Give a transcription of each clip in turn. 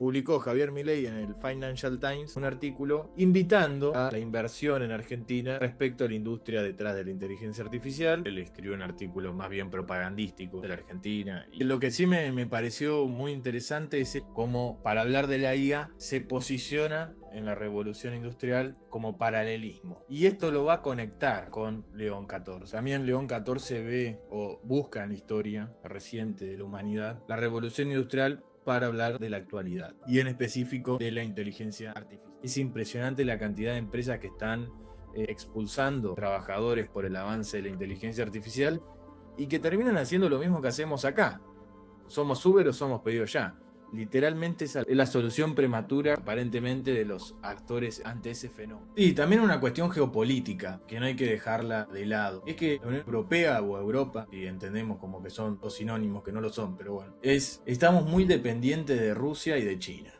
Publicó Javier Milei en el Financial Times un artículo invitando a la inversión en Argentina respecto a la industria detrás de la inteligencia artificial. Él escribió un artículo más bien propagandístico de la Argentina. Y lo que sí me pareció muy interesante es cómo, para hablar de la IA, se posiciona en la revolución industrial como paralelismo. Y esto lo va a conectar con León XIV. También León XIV ve o busca en la historia reciente de la humanidad la revolución industrial para hablar de la actualidad y en específico de la inteligencia artificial. Es impresionante la cantidad de empresas que están expulsando trabajadores por el avance de la inteligencia artificial y que terminan haciendo lo mismo que hacemos acá. Somos Uber o somos pedido ya. Literalmente esa es la solución prematura aparentemente de los actores ante ese fenómeno. Y también una cuestión geopolítica que no hay que dejarla de lado. Es que la Unión Europea o Europa, y entendemos como que son dos sinónimos que no lo son, pero bueno, estamos muy dependientes de Rusia y de China.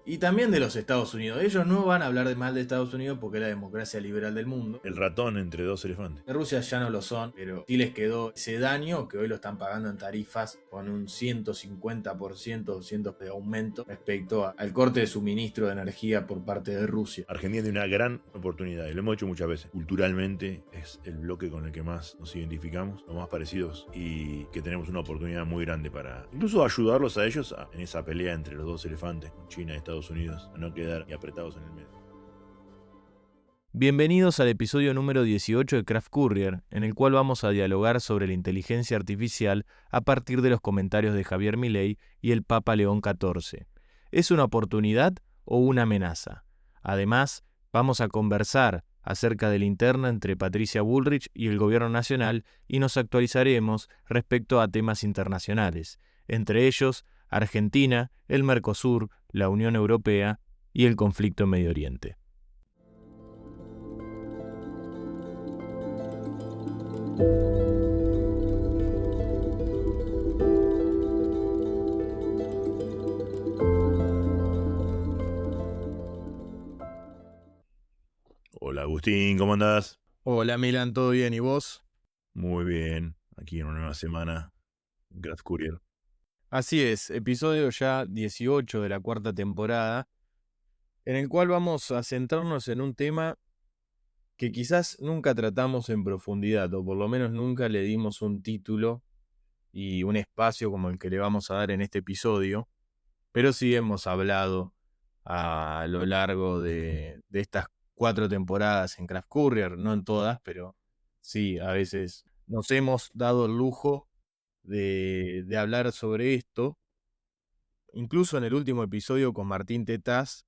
Y también de los Estados Unidos. Ellos no van a hablar de mal de Estados Unidos porque es la democracia liberal del mundo. El ratón entre dos elefantes. De Rusia ya no lo son, pero sí les quedó ese daño que hoy lo están pagando en tarifas con un 150%, 200% de aumento respecto al corte de suministro de energía por parte de Rusia. Argentina tiene una gran oportunidad, y lo hemos hecho muchas veces. Culturalmente es el bloque con el que más nos identificamos, los más parecidos, y que tenemos una oportunidad muy grande para incluso ayudarlos a ellos en esa pelea entre los dos elefantes, China y Estados Unidos, a no quedar apretados en el medio. Bienvenidos al episodio número 18 de Craft Courier, en el cual vamos a dialogar sobre la inteligencia artificial a partir de los comentarios de Javier Milei y el Papa León XIV. ¿Es una oportunidad o una amenaza? Además, vamos a conversar acerca de la interna entre Patricia Bullrich y el Gobierno Nacional y nos actualizaremos respecto a temas internacionales, entre ellos Argentina, el Mercosur, la Unión Europea y el conflicto en Medio Oriente. Hola Agustín, ¿cómo andás? Hola Milan, ¿todo bien? ¿Y vos? Muy bien, aquí en una nueva semana en Craft Courier. Así es, episodio ya 18 de la cuarta temporada, en el cual vamos a centrarnos en un tema que quizás nunca tratamos en profundidad, o por lo menos nunca le dimos un título y un espacio como el que le vamos a dar en este episodio, pero sí hemos hablado a lo largo de estas 4 temporadas en Craft Courier, no en todas, pero sí, a veces nos hemos dado el lujo de hablar sobre esto. Incluso en el último episodio con Martín Tetaz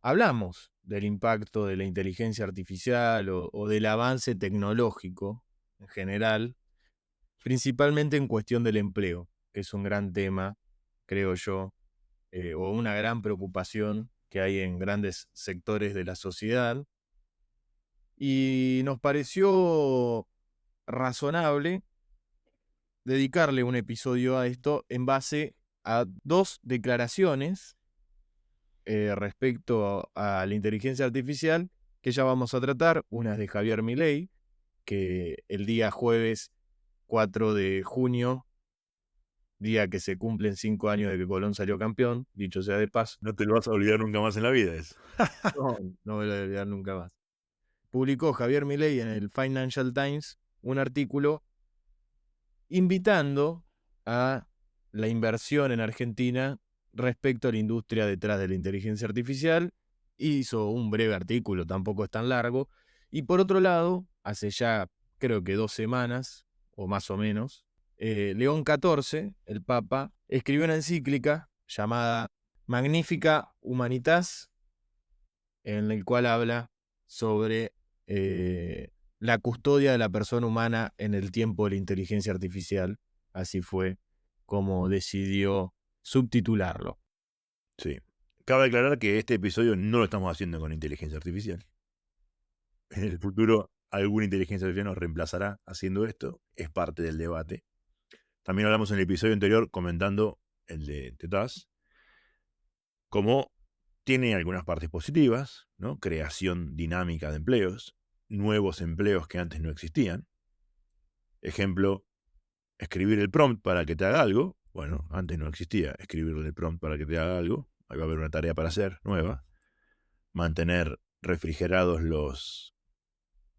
hablamos del impacto de la inteligencia artificial o del avance tecnológico en general, principalmente en cuestión del empleo, que es un gran tema, creo yo, o una gran preocupación que hay en grandes sectores de la sociedad. Y nos pareció razonable dedicarle un episodio a esto en base a 2 declaraciones respecto a la inteligencia artificial que ya vamos a tratar. Una es de Javier Milei, que el día jueves 4 de junio, día que se cumplen 5 años de que Colón salió campeón, dicho sea de paso. No te lo vas a olvidar nunca más en la vida eso. No me lo voy a olvidar nunca más. Publicó Javier Milei en el Financial Times un artículo invitando a la inversión en Argentina respecto a la industria detrás de la inteligencia artificial. Hizo un breve artículo, tampoco es tan largo. Y por otro lado, hace ya creo que 2 semanas, o más o menos, León XIV, el Papa, escribió una encíclica llamada Magnifica Humanitas, en el cual habla sobre la custodia de la persona humana en el tiempo de la inteligencia artificial. Así fue como decidió subtitularlo. Sí. Cabe aclarar que este episodio no lo estamos haciendo con inteligencia artificial. En el futuro alguna inteligencia artificial nos reemplazará haciendo esto. Es parte del debate. También hablamos en el episodio anterior comentando el de Tetaz, como tiene algunas partes positivas, ¿no? Creación dinámica de empleos, nuevos empleos que antes no existían. Ejemplo, escribir el prompt para que te haga algo Bueno, antes no existía escribirle el prompt para que te haga algo. Ahí va a haber una tarea para hacer, nueva. Mantener refrigerados los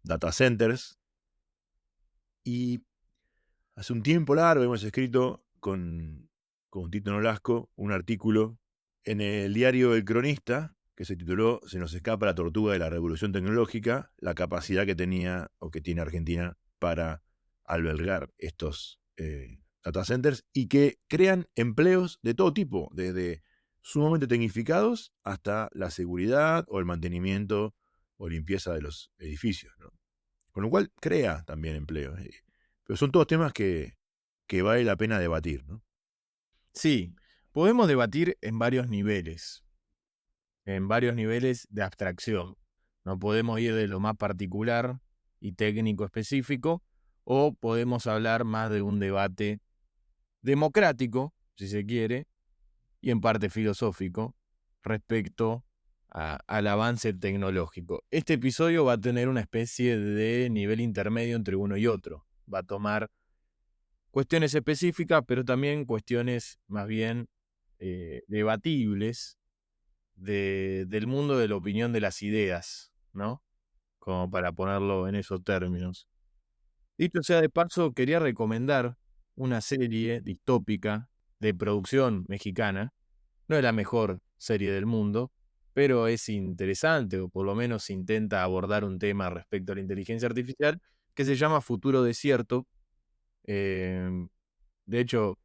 data centers. Y hace un tiempo largo hemos escrito con Tito Nolasco un artículo en el diario El Cronista que se tituló Se nos escapa la tortuga de la revolución tecnológica, la capacidad que tenía o que tiene Argentina para albergar estos data centers y que crean empleos de todo tipo, desde sumamente tecnificados hasta la seguridad o el mantenimiento o limpieza de los edificios, ¿no? Con lo cual crea también empleo. Pero son todos temas que vale la pena debatir, ¿no? Sí, podemos debatir en varios niveles de abstracción. No podemos ir de lo más particular y técnico específico, o podemos hablar más de un debate democrático, si se quiere, y en parte filosófico, respecto al avance tecnológico. Este episodio va a tener una especie de nivel intermedio entre uno y otro. Va a tomar cuestiones específicas, pero también cuestiones más bien debatibles del mundo de la opinión de las ideas, ¿no? Como para ponerlo en esos términos. Dicho sea de paso, quería recomendar una serie distópica de producción mexicana. No es la mejor serie del mundo, pero es interesante, o por lo menos intenta abordar un tema respecto a la inteligencia artificial, que se llama Futuro Desierto. De hecho,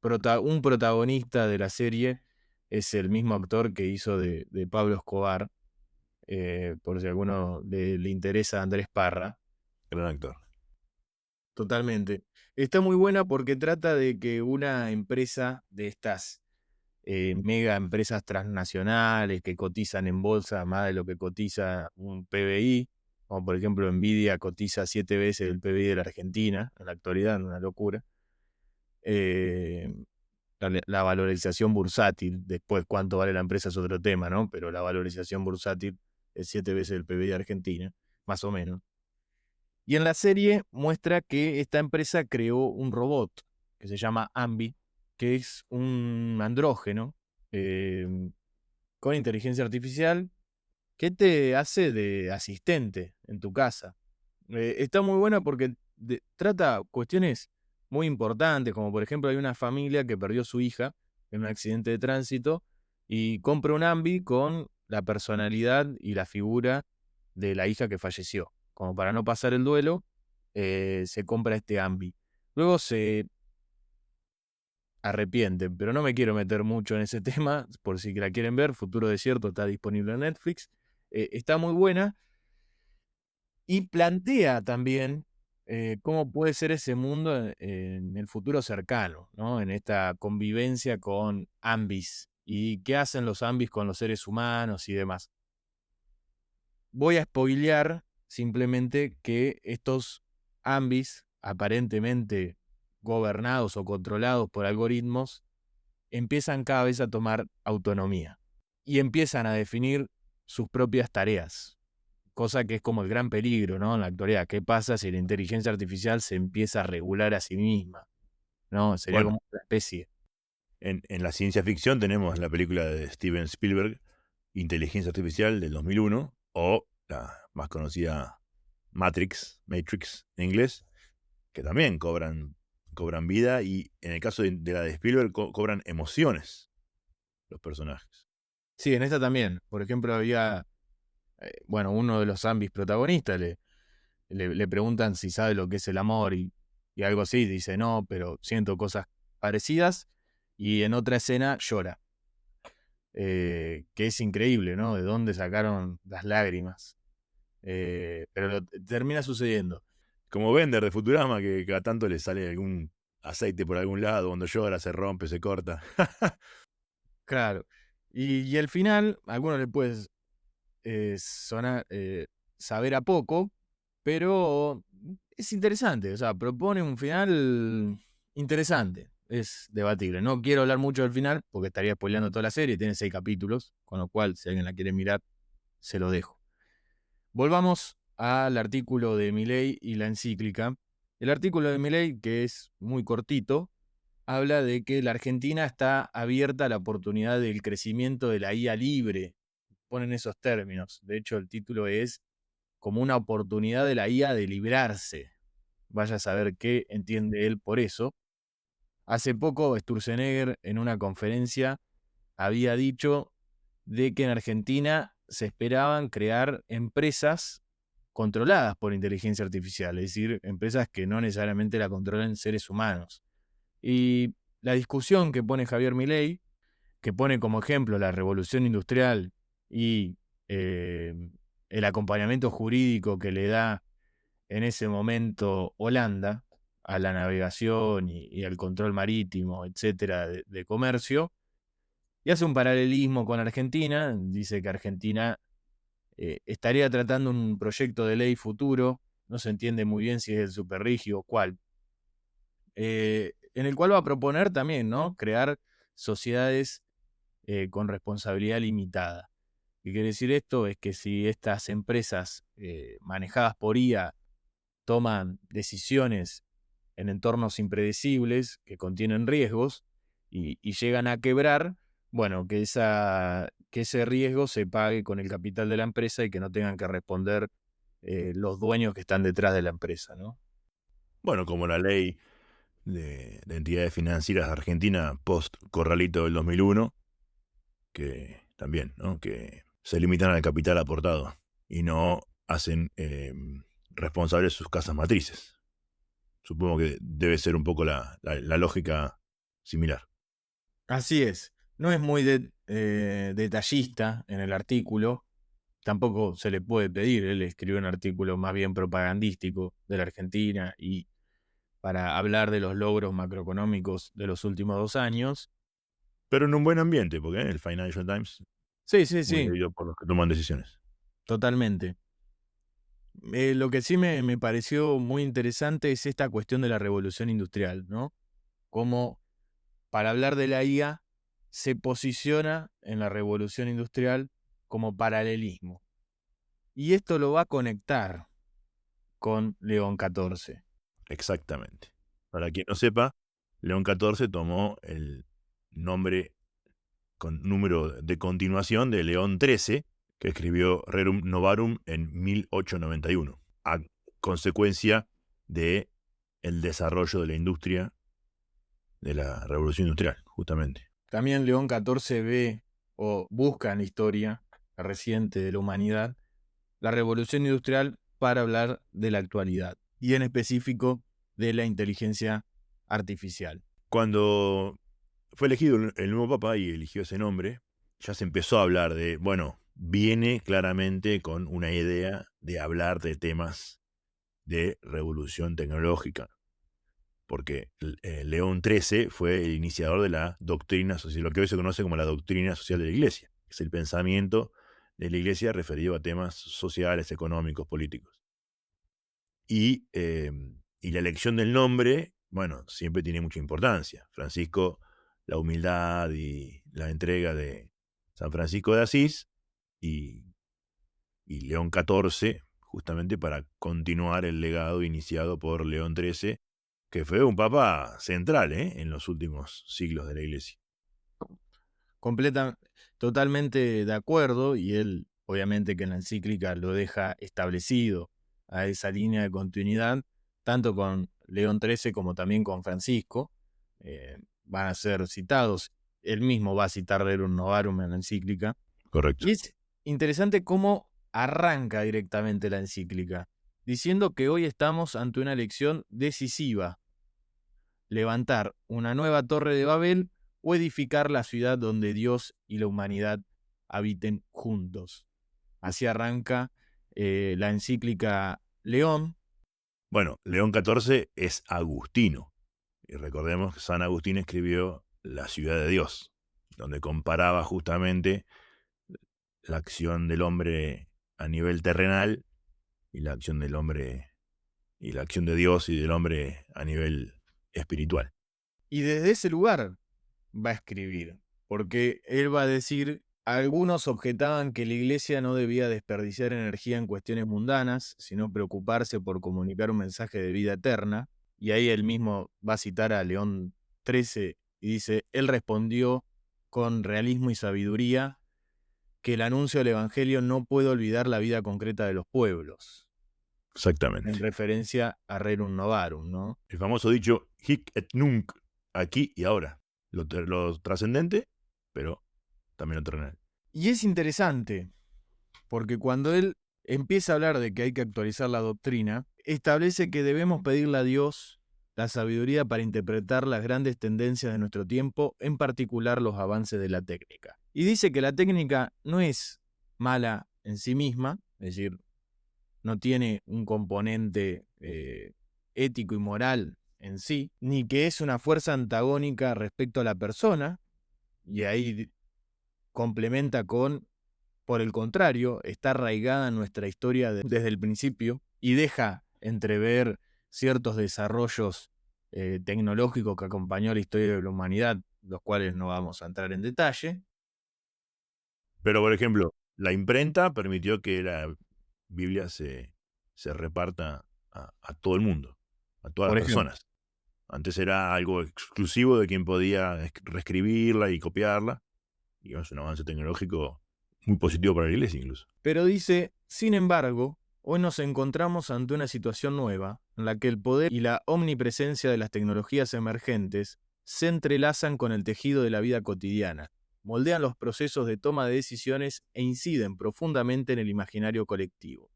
un protagonista de la serie es el mismo actor que hizo de Pablo Escobar, por si a alguno le interesa, Andrés Parra. Gran actor. Totalmente. Está muy buena porque trata de que una empresa de estas mega empresas transnacionales que cotizan en bolsa más de lo que cotiza un PBI, como por ejemplo Nvidia cotiza 7 veces el PBI de la Argentina en la actualidad, una locura. La valorización bursátil, después cuánto vale la empresa es otro tema, ¿no? Pero la valorización bursátil es 7 veces el PBI de Argentina, más o menos. Y en la serie muestra que esta empresa creó un robot que se llama Ambi, que es un andrógeno eh, con inteligencia artificial que te hace de asistente en tu casa. Está muy buena porque trata cuestiones muy importantes, como por ejemplo hay una familia que perdió a su hija en un accidente de tránsito y compra un Ambi con la personalidad y la figura de la hija que falleció. Como para no pasar el duelo, se compra este Ambi. Luego se arrepienten, pero no me quiero meter mucho en ese tema, por si la quieren ver. Futuro Desierto está disponible en Netflix. Está muy buena y plantea también cómo puede ser ese mundo en el futuro cercano, ¿no? En esta convivencia con ambis y qué hacen los ambis con los seres humanos y demás. Voy a spoilear simplemente que estos ambis, aparentemente gobernados o controlados por algoritmos, empiezan cada vez a tomar autonomía y empiezan a definir sus propias tareas, cosa que es como el gran peligro, ¿no? En la actualidad, ¿qué pasa si la inteligencia artificial se empieza a regular a sí misma? ¿No? Sería Bueno, como una especie. en la ciencia ficción tenemos la película de Steven Spielberg, Inteligencia Artificial, del 2001, o la más conocida Matrix en inglés, que también cobran vida y en el caso de la de Spielberg cobran emociones los personajes. Sí, en esta también. Por ejemplo, había, uno de los zombies protagonistas le preguntan si sabe lo que es el amor y algo así. Dice, no, pero siento cosas parecidas. Y en otra escena llora. Que es increíble, ¿no? De dónde sacaron las lágrimas. Pero termina sucediendo. Como Bender de Futurama, que cada tanto le sale algún aceite por algún lado, cuando llora se rompe, se corta. Claro. Y el final, a algunos le puede sonar, saber a poco, pero es interesante. O sea, propone un final interesante. Es debatible. No quiero hablar mucho del final porque estaría spoileando toda la serie. Tiene 6 capítulos, con lo cual, si alguien la quiere mirar, se lo dejo. Volvamos al artículo de Milei y la encíclica. El artículo de Milei, que es muy cortito, habla de que la Argentina está abierta a la oportunidad del crecimiento de la IA libre. Ponen esos términos. De hecho, el título es como una oportunidad de la IA de librarse. Vaya a saber qué entiende él por eso. Hace poco Sturzenegger en una conferencia había dicho de que en Argentina se esperaban crear empresas controladas por inteligencia artificial, es decir, empresas que no necesariamente la controlen seres humanos. Y la discusión que pone Javier Milei, que pone como ejemplo la revolución industrial y el acompañamiento jurídico que le da en ese momento Holanda a la navegación y al control marítimo, etcétera, de comercio, y hace un paralelismo con Argentina. Dice que Argentina estaría tratando un proyecto de ley futuro, no se entiende muy bien si es el superrígido o cuál, en el cual va a proponer también, ¿no?, crear sociedades con responsabilidad limitada. ¿Qué quiere decir esto? Es que si estas empresas manejadas por IA toman decisiones en entornos impredecibles que contienen riesgos y llegan a quebrar, bueno, que ese riesgo se pague con el capital de la empresa y que no tengan que responder los dueños que están detrás de la empresa, ¿no? Bueno, como la ley de entidades financieras de Argentina post-Corralito del 2001, que también, ¿no?, que se limitan al capital aportado y no hacen responsables sus casas matrices. Supongo que debe ser un poco la lógica similar. Así es. No es muy detallista en el artículo. Tampoco se le puede pedir. Él escribió un artículo más bien propagandístico de la Argentina y para hablar de los logros macroeconómicos de los últimos 2 años. Pero en un buen ambiente, porque el Financial Times, Sí, sí, muy sí, leído por los que toman decisiones. totalmente. Lo que sí me pareció muy interesante es esta cuestión de la revolución industrial, ¿no? Cómo para hablar de la IA se posiciona en la revolución industrial como paralelismo. Y esto lo va a conectar con León XIV. Exactamente. Para quien no sepa, León XIV tomó el nombre con número de continuación de León XIII, que escribió Rerum Novarum en 1891, a consecuencia de el desarrollo de la industria, de la revolución industrial, justamente. También León XIV ve o busca en la historia reciente de la humanidad la revolución industrial para hablar de la actualidad y en específico de la inteligencia artificial. Cuando fue elegido el nuevo papa y eligió ese nombre, ya se empezó a hablar de, bueno, viene claramente con una idea de hablar de temas de revolución tecnológica, porque León XIII fue el iniciador de la doctrina social, lo que hoy se conoce como la doctrina social de la Iglesia, que es el pensamiento de la Iglesia referido a temas sociales, económicos, políticos. Y la elección del nombre, bueno, siempre tiene mucha importancia. Francisco, la humildad y la entrega de San Francisco de Asís, y León XIV, justamente para continuar el legado iniciado por León XIII, que fue un papa central en los últimos siglos de la Iglesia. Totalmente de acuerdo, y él obviamente que en la encíclica lo deja establecido a esa línea de continuidad, tanto con León XIII como también con Francisco. Van a ser citados, él mismo va a citar Rerum Novarum en la encíclica. Correcto. Y es interesante cómo arranca directamente la encíclica, diciendo que hoy estamos ante una elección decisiva: levantar una nueva torre de Babel o edificar la ciudad donde Dios y la humanidad habiten juntos. Así arranca la encíclica León. Bueno, León XIV es agustino. Y recordemos que San Agustín escribió La ciudad de Dios, donde comparaba justamente la acción del hombre a nivel terrenal y la acción del hombre y la acción de Dios y del hombre a nivel espiritual. Y desde ese lugar va a escribir, porque él va a decir: algunos objetaban que la iglesia no debía desperdiciar energía en cuestiones mundanas, sino preocuparse por comunicar un mensaje de vida eterna. Y ahí él mismo va a citar a León 13 y dice: Él respondió con realismo y sabiduría que el anuncio del Evangelio no puede olvidar la vida concreta de los pueblos, en Exactamente. referencia a Rerum Novarum, ¿no? El famoso dicho hic et nunc, aquí y ahora. Lo trascendente, pero también lo terrenal. Y es interesante, porque cuando él empieza a hablar de que hay que actualizar la doctrina, establece que debemos pedirle a Dios la sabiduría para interpretar las grandes tendencias de nuestro tiempo, en particular los avances de la técnica. Y dice que la técnica no es mala en sí misma, es decir, no tiene un componente ético y moral en sí, ni que es una fuerza antagónica respecto a la persona, y ahí complementa con, por el contrario, está arraigada en nuestra historia desde el principio y deja entrever ciertos desarrollos tecnológicos que acompañó a la historia de la humanidad, los cuales no vamos a entrar en detalle. Pero, por ejemplo, la imprenta permitió que la Biblia se reparta a todo el mundo, a todas Por las ejemplo. personas. Antes era algo exclusivo de quien podía reescribirla y copiarla. Y es un avance tecnológico muy positivo para la iglesia incluso. Pero dice, sin embargo, hoy nos encontramos ante una situación nueva, en la que el poder y la omnipresencia de las tecnologías emergentes se entrelazan con el tejido de la vida cotidiana, moldean los procesos de toma de decisiones e inciden profundamente en el imaginario colectivo.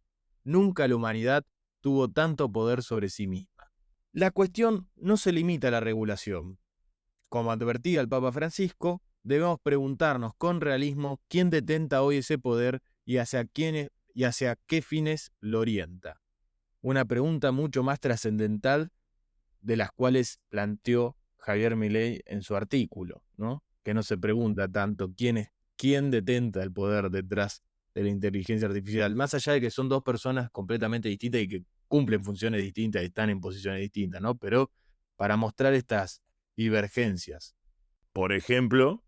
Nunca la humanidad tuvo tanto poder sobre sí misma. La cuestión no se limita a la regulación. Como advertía el Papa Francisco, debemos preguntarnos con realismo quién detenta hoy ese poder y hacia qué fines lo orienta. Una pregunta mucho más trascendental de las cuales planteó Javier Milei en su artículo, ¿no? Que no se pregunta tanto quién detenta el poder detrás de la inteligencia artificial, más allá de que son dos personas completamente distintas y que cumplen funciones distintas y están en posiciones distintas, ¿no? Pero para mostrar estas divergencias. Por ejemplo,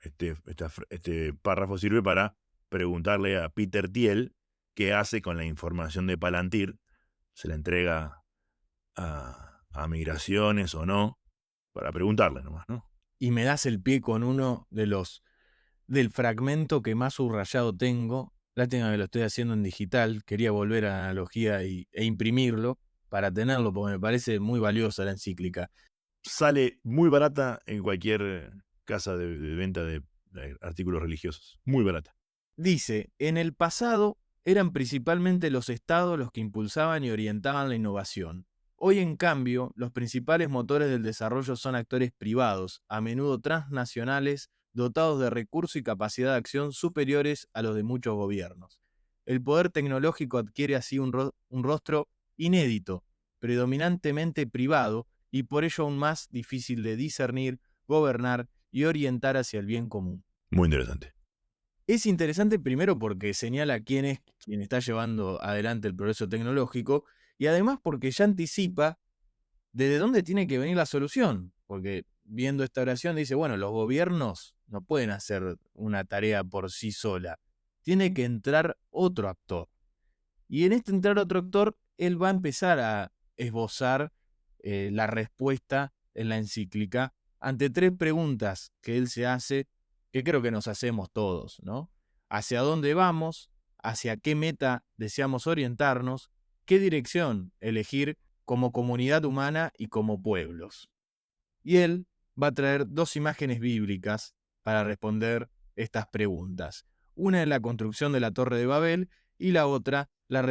este párrafo sirve para preguntarle a Peter Thiel qué hace con la información de Palantir. ¿Se la entrega a migraciones o no? Para preguntarle nomás, ¿no? Y me das el pie con uno del fragmento que más subrayado tengo. Lástima que lo estoy haciendo en digital. Quería volver a la analogía e imprimirlo para tenerlo, porque me parece muy valiosa la encíclica. Sale muy barata en cualquier casa de venta de artículos religiosos. Muy barata. Dice, en el pasado eran principalmente los estados los que impulsaban y orientaban la innovación. Hoy, en cambio, los principales motores del desarrollo son actores privados, a menudo transnacionales, dotados de recursos y capacidad de acción superiores a los de muchos gobiernos. El poder tecnológico adquiere así un rostro inédito, predominantemente privado, y por ello aún más difícil de discernir, gobernar y orientar hacia el bien común. Muy interesante. Es interesante primero porque señala quién está llevando adelante el progreso tecnológico, y además porque ya anticipa desde dónde tiene que venir la solución. Porque viendo esta oración dice, bueno, los gobiernos no pueden hacer una tarea por sí sola. Tiene que entrar otro actor. Y en este entrar otro actor, él va a empezar a esbozar la respuesta en la encíclica ante tres preguntas que él se hace, que creo que nos hacemos todos, ¿no? ¿Hacia dónde vamos? ¿Hacia qué meta deseamos orientarnos? ¿Qué dirección elegir como comunidad humana y como pueblos? Y él va a traer dos imágenes bíblicas para responder estas preguntas. Una es la construcción de la Torre de Babel y la otra la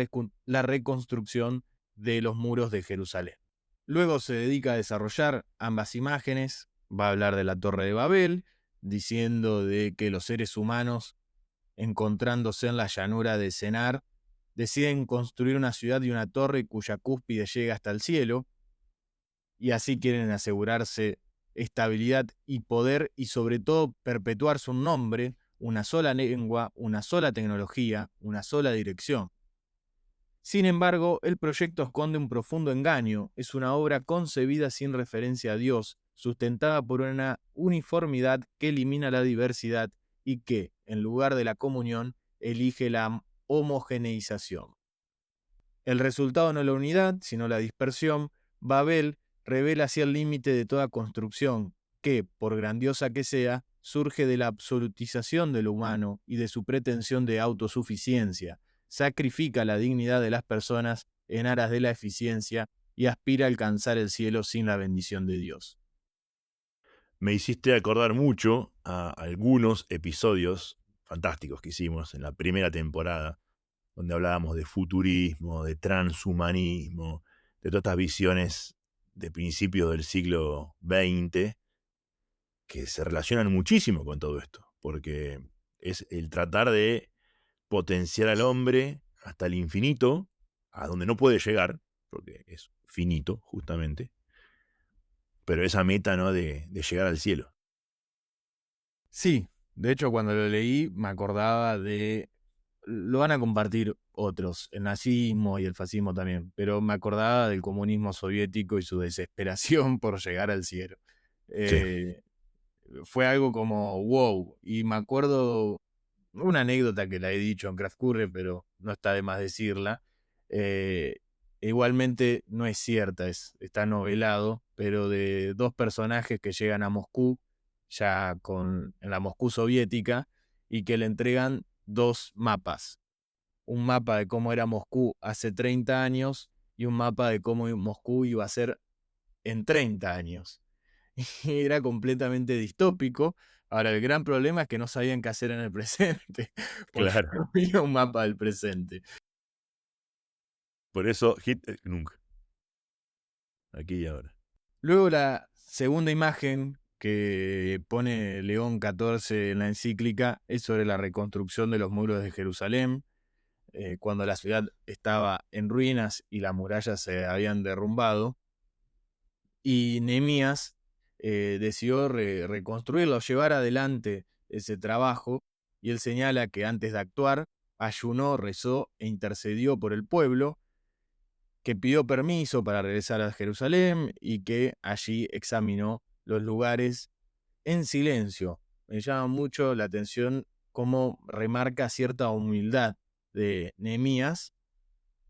reconstrucción de los muros de Jerusalén. Luego se dedica a desarrollar ambas imágenes. Va a hablar de la Torre de Babel, diciendo de que los seres humanos, encontrándose en la llanura de Senar, deciden construir una ciudad y una torre cuya cúspide llega hasta el cielo, y así quieren asegurarse estabilidad y poder y sobre todo perpetuarse un nombre, una sola lengua, una sola tecnología, una sola dirección. Sin embargo, el proyecto esconde un profundo engaño. Es una obra concebida sin referencia a Dios, sustentada por una uniformidad que elimina la diversidad y que, en lugar de la comunión, elige la homogeneización. El resultado no es la unidad, sino la dispersión. Babel, revela así el límite de toda construcción que, por grandiosa que sea, surge de la absolutización de lo humano y de su pretensión de autosuficiencia, sacrifica la dignidad de las personas en aras de la eficiencia y aspira a alcanzar el cielo sin la bendición de Dios. Me hiciste acordar mucho a algunos episodios fantásticos que hicimos en la primera temporada, donde hablábamos de futurismo, de transhumanismo, de todas estas visiones de principios del siglo XX que se relacionan muchísimo con todo esto, porque es el tratar de potenciar al hombre hasta el infinito, a donde no puede llegar, porque es finito, justamente, pero esa meta, ¿no?, de llegar al cielo. Sí, de hecho cuando lo leí me acordaba de... Lo van a compartir otros, el nazismo y el fascismo también, pero me acordaba del comunismo soviético y su desesperación por llegar al cielo. Sí. Fue algo como wow, y me acuerdo una anécdota que la he dicho en Craft Courier, pero no está de más decirla. Eh, Igualmente no es cierta, está novelado, pero de dos personajes que llegan a Moscú, ya en la Moscú soviética, y que le entregan dos mapas. Un mapa de cómo era Moscú hace 30 años y un mapa de cómo Moscú iba a ser en 30 años. Y era completamente distópico. Ahora, el gran problema es que no sabían qué hacer en el presente, porque Claro. no había un mapa del presente. Por eso, Hitler nunca. Aquí y ahora. Luego la segunda imagen que pone León XIV en la encíclica es sobre la reconstrucción de los muros de Jerusalén, cuando la ciudad estaba en ruinas y las murallas se habían derrumbado. Y Nehemías decidió reconstruirlo, llevar adelante ese trabajo, y él señala que antes de actuar, ayunó, rezó e intercedió por el pueblo, que pidió permiso para regresar a Jerusalén y que allí examinó los lugares en silencio. Me llama mucho la atención cómo remarca cierta humildad de Nehemías,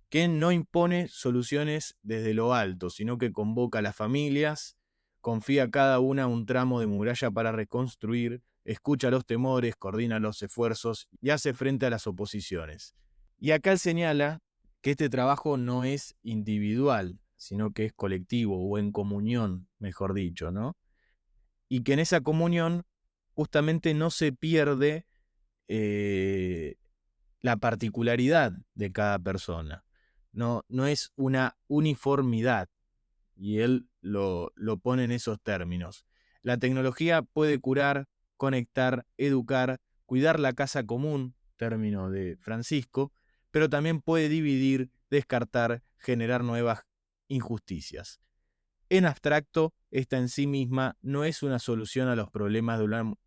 que no impone soluciones desde lo alto, sino que convoca a las familias, confía a cada una un tramo de muralla para reconstruir, escucha los temores, coordina los esfuerzos y hace frente a las oposiciones. Y acá él señala que este trabajo no es individual, sino que es colectivo o en comunión, mejor dicho, ¿no? Y que en esa comunión justamente no se pierde la particularidad de cada persona. No es una uniformidad, y él lo pone en esos términos. La tecnología puede curar, conectar, educar, cuidar la casa común, término de Francisco, pero también puede dividir, descartar, generar nuevas injusticias. En abstracto, esta en sí misma no es una solución a los problemas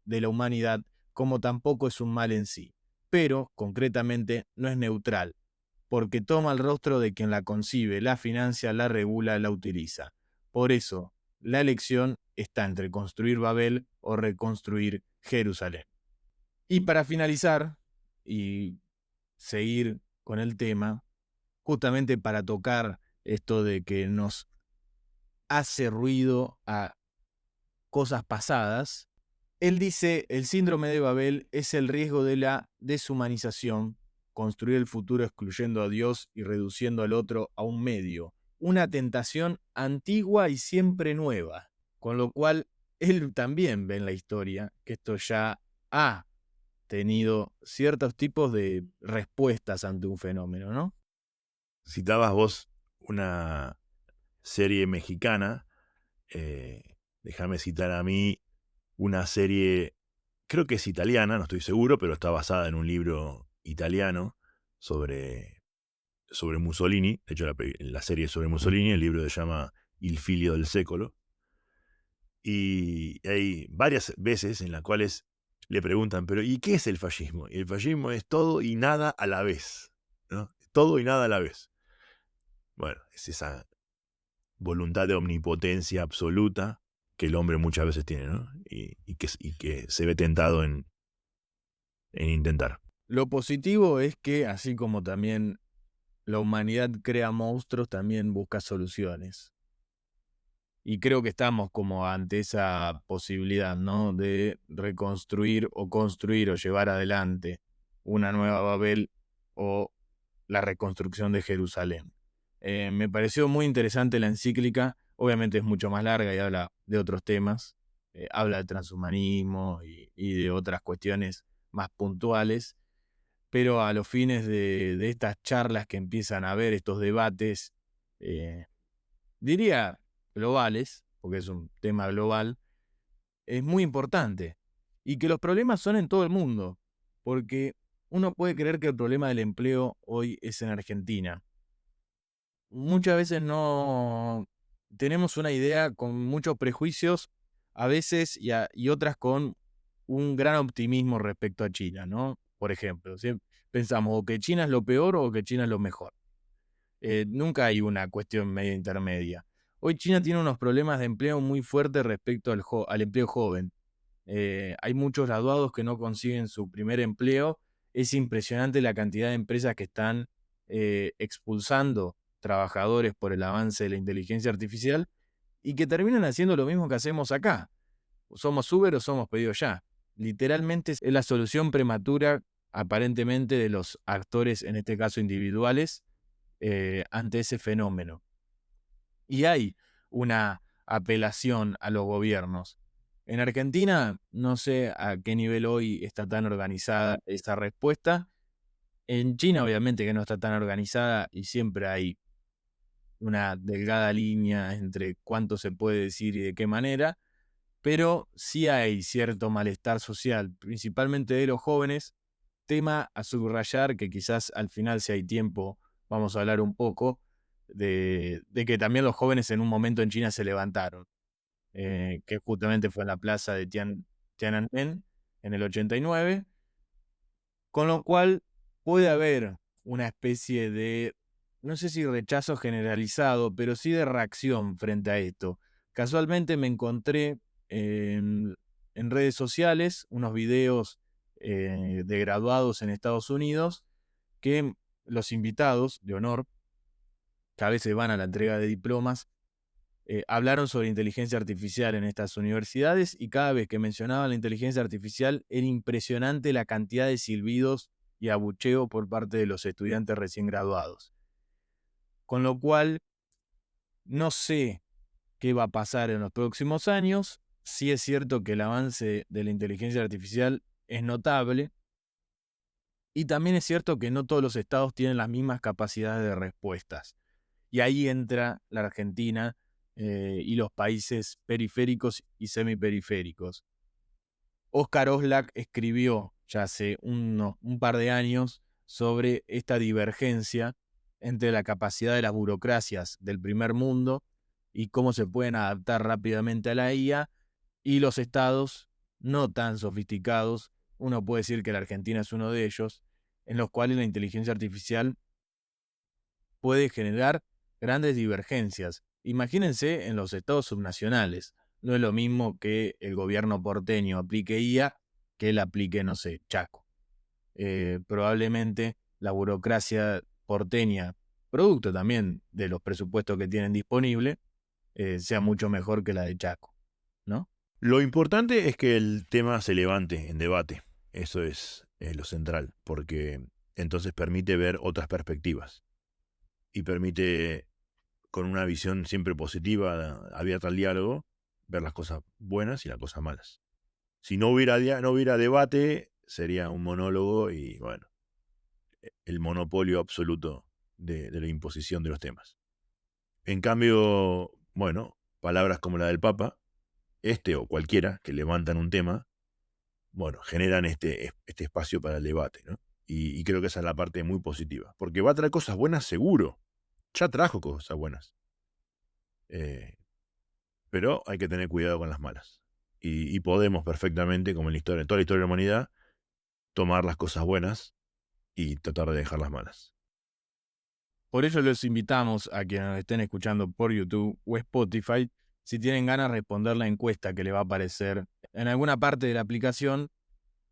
de la humanidad, como tampoco es un mal en sí, pero, concretamente, no es neutral, porque toma el rostro de quien la concibe, la financia, la regula, la utiliza. Por eso, la elección está entre construir Babel o reconstruir Jerusalén. Y para finalizar, y seguir con el tema, justamente para tocar esto de que nos hace ruido a cosas pasadas, él dice, el síndrome de Babel es el riesgo de la deshumanización, construir el futuro excluyendo a Dios y reduciendo al otro a un medio, una tentación antigua y siempre nueva, con lo cual él también ve en la historia que esto ya ha tenido ciertos tipos de respuestas ante un fenómeno, ¿no? Citabas vos una serie mexicana, déjame citar a mí una serie, creo que es italiana, no estoy seguro, pero está basada en un libro italiano sobre Mussolini. De hecho, la serie es sobre Mussolini, el libro se llama Il figlio del secolo. Y hay varias veces en las cuales le preguntan, pero ¿y qué es el fascismo? Y el fascismo es todo y nada a la vez, ¿no? Todo y nada a la vez. Bueno, es esa voluntad de omnipotencia absoluta que el hombre muchas veces tiene, ¿no? Y que se ve tentado en intentar. Lo positivo es que, así como también la humanidad crea monstruos, también busca soluciones. Y creo que estamos como ante esa posibilidad, ¿no? De reconstruir o construir o llevar adelante una nueva Babel o la reconstrucción de Jerusalén. Me pareció muy interesante la encíclica, obviamente es mucho más larga y habla de otros temas, habla del transhumanismo y de otras cuestiones más puntuales, pero a los fines de estas charlas que empiezan a haber, estos debates, diría globales, porque es un tema global, es muy importante. Y que los problemas son en todo el mundo, porque uno puede creer que el problema del empleo hoy es en Argentina. Muchas veces no tenemos una idea con muchos prejuicios, a veces y otras con un gran optimismo respecto a China, ¿no? Por ejemplo, pensamos o que China es lo peor o que China es lo mejor. Nunca hay una cuestión media intermedia. Hoy China tiene unos problemas de empleo muy fuertes respecto al empleo joven. Hay muchos graduados que no consiguen su primer empleo. Es impresionante la cantidad de empresas que están expulsando trabajadores por el avance de la inteligencia artificial y que terminan haciendo lo mismo que hacemos acá. Somos Uber o somos pedido ya. Literalmente es la solución prematura, aparentemente, de los actores, en este caso individuales, ante ese fenómeno. Y hay una apelación a los gobiernos. En Argentina, no sé a qué nivel hoy está tan organizada esa respuesta. En China, obviamente, que no está tan organizada y siempre hay una delgada línea entre cuánto se puede decir y de qué manera, pero sí hay cierto malestar social, principalmente de los jóvenes, tema a subrayar que quizás al final, si hay tiempo, vamos a hablar un poco de que también los jóvenes en un momento en China se levantaron, que justamente fue en la plaza de Tiananmen en el 89, con lo cual puede haber una especie de, no sé si rechazo generalizado, pero sí de reacción frente a esto. Casualmente me encontré en redes sociales unos videos de graduados en Estados Unidos que los invitados de honor, que a veces van a la entrega de diplomas, hablaron sobre inteligencia artificial en estas universidades y cada vez que mencionaban la inteligencia artificial era impresionante la cantidad de silbidos y abucheo por parte de los estudiantes recién graduados. Con lo cual, no sé qué va a pasar en los próximos años. Sí es cierto que el avance de la inteligencia artificial es notable y también es cierto que no todos los estados tienen las mismas capacidades de respuestas. Y ahí entra la Argentina y los países periféricos y semiperiféricos. Oscar Oslak escribió ya hace un par de años sobre esta divergencia entre la capacidad de las burocracias del primer mundo y cómo se pueden adaptar rápidamente a la IA y los estados no tan sofisticados, uno puede decir que la Argentina es uno de ellos, en los cuales la inteligencia artificial puede generar grandes divergencias. Imagínense en los estados subnacionales. No es lo mismo que el gobierno porteño aplique IA que él aplique, no sé, Chaco. Probablemente la burocracia porteña, producto también de los presupuestos que tienen disponible, sea mucho mejor que la de Chaco, ¿no? Lo importante es que el tema se levante en debate. Eso es lo central, porque entonces permite ver otras perspectivas y permite, con una visión siempre positiva, abierta al diálogo, ver las cosas buenas y las cosas malas. Si no hubiera debate, sería un monólogo y, bueno, el monopolio absoluto de la imposición de los temas. En cambio, bueno, palabras como la del Papa, o cualquiera que levantan un tema, bueno, generan este espacio para el debate, ¿no? Y creo que esa es la parte muy positiva, porque va a traer cosas buenas seguro. Ya trajo cosas buenas. Pero hay que tener cuidado con las malas. Y podemos perfectamente, como en toda la historia de la humanidad, tomar las cosas buenas y tratar de dejar las malas. Por ello los invitamos a quienes nos estén escuchando por YouTube o Spotify, si tienen ganas de responder la encuesta que le va a aparecer en alguna parte de la aplicación,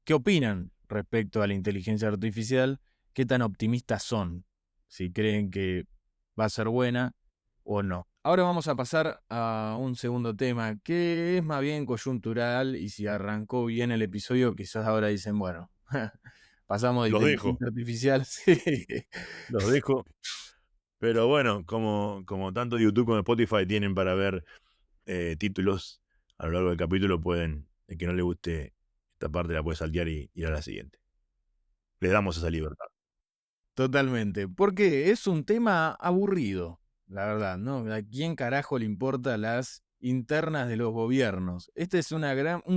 ¿qué opinan respecto a la inteligencia artificial? ¿Qué tan optimistas son? Si creen que va a ser buena o no. Ahora vamos a pasar a un segundo tema que es más bien coyuntural y si arrancó bien el episodio, quizás ahora dicen, bueno, pasamos de Los dejo, inteligencia artificial. Sí. los dejo. Pero bueno, como tanto YouTube como Spotify tienen para ver títulos a lo largo del capítulo, el que no le guste esta parte la puede saltear y ir a la siguiente. Le damos esa libertad. Totalmente, porque es un tema aburrido, la verdad, ¿no? ¿A quién carajo le importa las internas de los gobiernos? Este es un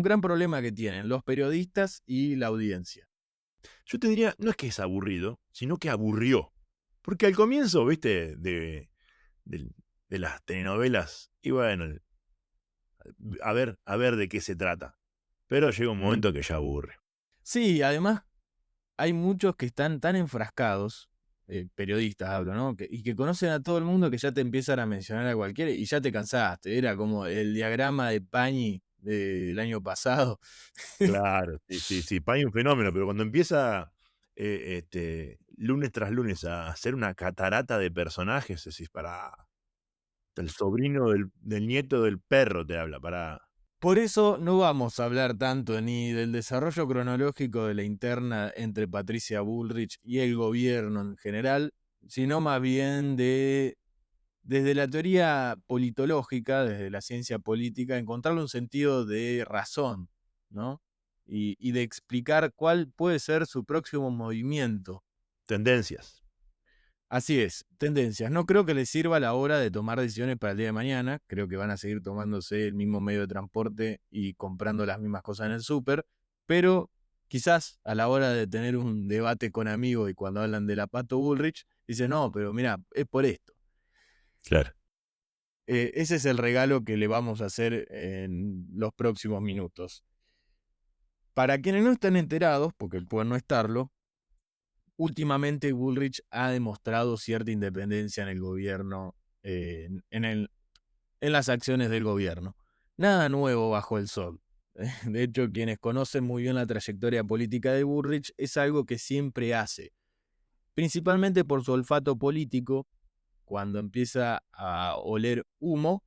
gran problema que tienen los periodistas y la audiencia. Yo te diría, no es que es aburrido, sino que aburrió. Porque al comienzo, viste, de las telenovelas, y bueno, a ver de qué se trata. Pero llega un momento que ya aburre. Sí, además hay muchos que están tan enfrascados, periodistas hablo, ¿no? Y que conocen a todo el mundo que ya te empiezan a mencionar a cualquiera y ya te cansaste. Era como el diagrama de Pañi del año pasado. Claro, sí, hay un fenómeno, pero cuando empieza lunes tras lunes a hacer una catarata de personajes, decís, para el sobrino del nieto del perro te habla, para. Por eso no vamos a hablar tanto ni del desarrollo cronológico de la interna entre Patricia Bullrich y el gobierno en general, sino más bien desde la teoría politológica, desde la ciencia política, encontrarle un sentido de razón, ¿no? Y de explicar cuál puede ser su próximo movimiento. Tendencias. Así es, tendencias. No creo que les sirva a la hora de tomar decisiones para el día de mañana. Creo que van a seguir tomándose el mismo medio de transporte y comprando las mismas cosas en el súper. Pero quizás a la hora de tener un debate con amigos y cuando hablan de la Pato Bullrich, dicen, no, pero mira, es por esto. Claro. Ese es el regalo que le vamos a hacer en los próximos minutos. Para quienes no están enterados, porque pueden no estarlo, últimamente Bullrich ha demostrado cierta independencia en el gobierno, en las acciones del gobierno. Nada nuevo bajo el sol. De hecho, quienes conocen muy bien la trayectoria política de Bullrich es algo que siempre hace, principalmente por su olfato político. Cuando empieza a oler humo,